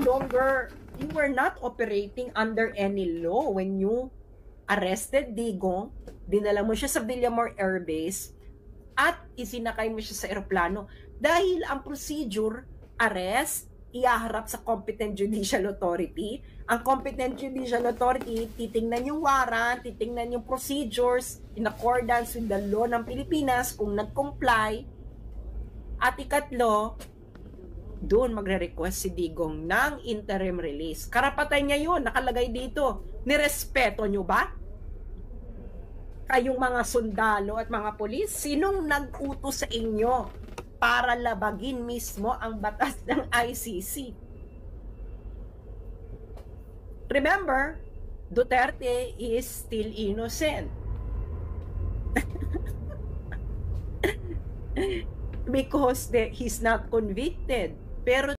you were not operating under any law when you arrested Digong, dinala mo siya sa Villamor Air Base, at isinakay mo siya sa eroplano dahil ang procedure, arrest, iaharap sa competent judicial authority. Ang competent judicial authority, titingnan yung warrant, titingnan yung procedures in accordance with the law ng Pilipinas kung nag-comply. At ikatlo, doon magre-request si Digong ng interim release. Karapatan niya yun, nakalagay dito. Nirespeto nyo ba? Kayong mga sundalo at mga pulis, sinong nag-utos sa inyo para labagin mismo ang batas ng ICC? Remember, Duterte is still innocent. Because he's not convicted. Pero